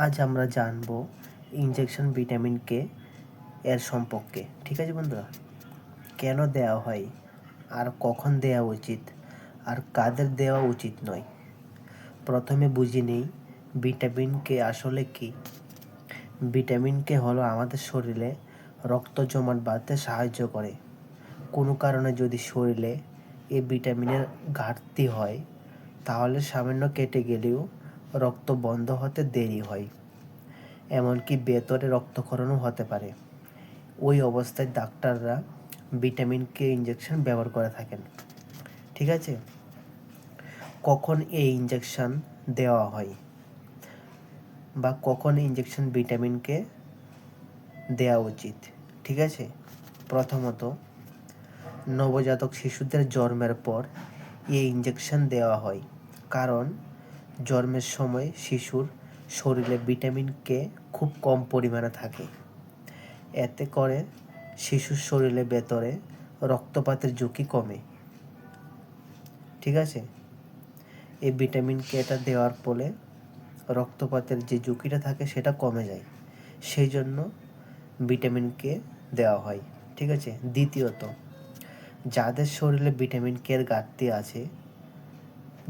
আজ আমরা জানব ইনজেকশন ভিটামিন কে এর সম্পর্কে। ঠিক আছে বন্ধুরা, কেন দেওয়া হয় আর কখন দেওয়া উচিত আর কাদের দেওয়া উচিত নয়। প্রথমে বুঝে নিই ভিটামিন কে আসলে কি। ভিটামিন কে হলো আমাদের শরীরে রক্ত জমাট বাঁধতে সাহায্য করে। কোনো কারণে যদি শরীরে এই ভিটামিনের ঘাটতি হয় তাহলে সামান্য কেটে গেলেও রক্ত বন্ধ হতে দেরি হয়, এমনকি ভেতরে রক্তক্ষরণও হতে পারে। ওই অবস্থায় ডাক্তাররা ভিটামিন কে ইনজেকশন ব্যবহার করে থাকেন। ঠিক আছে, কখন এই ইনজেকশন দেওয়া হয় বা কখন ইনজেকশন ভিটামিন কে দেওয়া উচিত। ঠিক আছে, প্রথমত নবজাতক শিশুদের জন্মের পর এই ইনজেকশন দেওয়া হয়, কারণ জন্মের সময় শিশুর শরীরে ভিটামিন কে খুব কম পরিমাণে থাকে। এতে করে শিশুর শরীরের ভেতরে রক্তপাতের ঝুঁকি কমে। ঠিক আছে, এই ভিটামিন কেটা দেওয়ার ফলে রক্তপাতের যে ঝুঁকিটা থাকে সেটা কমে যায়, সেই জন্য ভিটামিন কে দেওয়া হয়। ঠিক আছে, দ্বিতীয়ত যাদের শরীরে ভিটামিন কে এর ঘাটতি আছে,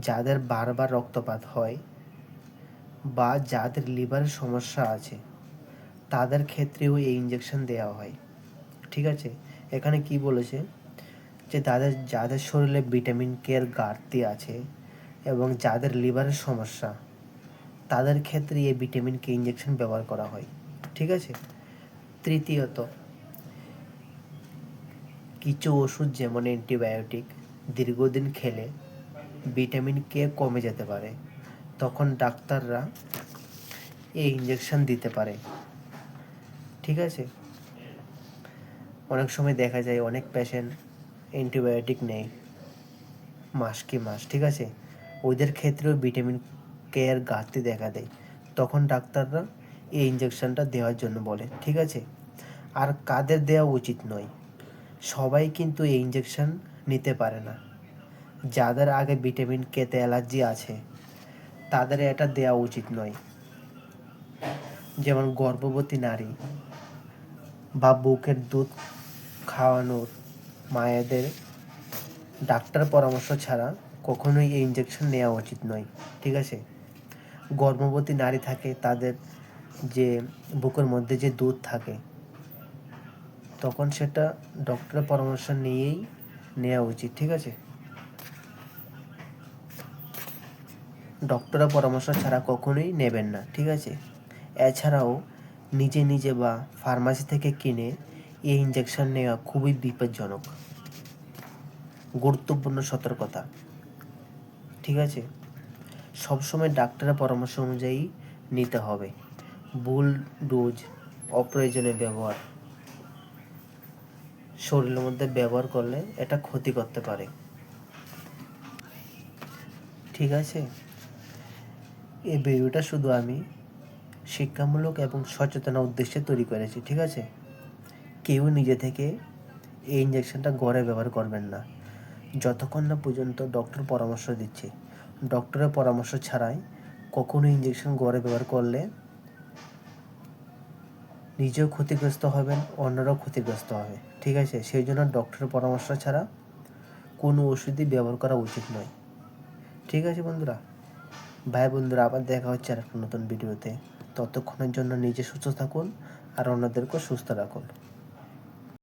যাদের বারবার রক্তপাত হয় বা যাদের লিভারের সমস্যা আছে, তাদের ক্ষেত্রেও এই ইনজেকশন দেওয়া হয়। ঠিক আছে, এখানে কি বলেছে যে যাদের শরীরে ভিটামিন কে এর ঘাটতি আছে এবং যাদের লিভারের সমস্যা, তাদের ক্ষেত্রে এই ভিটামিন কে ইনজেকশন ব্যবহার করা হয়। ঠিক আছে, তৃতীয়ত কিছু ওষুধ যেমন অ্যান্টিবায়োটিক দীর্ঘদিন খেলে ভিটামিন কে কমে যেতে পারে, তখন ডাক্তাররা এই ইনজেকশন দিতে পারে। ঠিক আছে, অনেক সময় দেখা যায় অনেক পেশেন্ট অ্যান্টিবায়োটিক নেয় মাস কি মাস। ঠিক আছে, ওদের ক্ষেত্রেও ভিটামিন কে এর ঘাটতি দেখা দেয়, তখন ডাক্তাররা এই ইনজেকশনটা দেওয়ার জন্য বলে। ঠিক আছে, আর কাদের দেওয়া উচিত নয়, সবাই কিন্তু এই ইনজেকশন নিতে পারে না। যাদের আগে ভিটামিন কেতে অ্যালার্জি আছে তাদের এটা দেওয়া উচিত নয়, যেমন গর্ভবতী নারী বা বুকের দুধ খাওয়ানোর মায়েদের ডাক্তার পরামর্শ ছাড়া কখনোই এই ইনজেকশন নেওয়া উচিত নয়। ঠিক আছে, গর্ভবতী নারী থাকে, তাদের যে বুকের মধ্যে যে দুধ থাকে, তখন সেটা ডক্টরের পরামর্শ নিয়েই নেওয়া উচিত। ঠিক আছে, ডক্টরের পরামর্শ ছাড়া কখনোই নেবেন না। ঠিক আছে, এছাড়াও নিজে নিজে বা ফার্মাসি থেকে কিনে এই ইনজেকশন নেওয়া খুবই বিপজ্জনক। গুরুত্বপূর্ণ সতর্কতা। ঠিক আছে, সবসময় ডাক্তারের পরামর্শ অনুযায়ী নিতে হবে। ভুল ডোজ, অপ্রয়োজনীয় ব্যবহার শরীরের মধ্যে ব্যবহার করলে এটা ক্ষতি করতে পারে। ঠিক আছে, এই ভিডিওটা শুধু আমি শিক্ষামূলক এবং সচেতনার উদ্দেশ্যে তৈরি করেছি। ঠিক আছে, কেউ নিজে থেকে এই ইনজেকশনটা ঘরে ব্যবহার করবেন না যতক্ষণ না পর্যন্ত ডক্টর পরামর্শ দিচ্ছে। ডক্টরের পরামর্শ ছাড়াই কখনো ইনজেকশন ঘরে ব্যবহার করলে নিজেও ক্ষতিগ্রস্ত হবেন, অন্যরাও ক্ষতিগ্রস্ত হবে। ঠিক আছে, সেই জন্য ডক্টরের পরামর্শ ছাড়া কোনো ওষুধই ব্যবহার করা উচিত নয়। ঠিক আছে বন্ধুরা, ভাই বন্ধুরা, আবার দেখা হচ্ছে আর একটা নতুন ভিডিওতে। ততক্ষণের জন্য নিজে সুস্থ থাকুন আর অন্যদেরকেও সুস্থ রাখুন।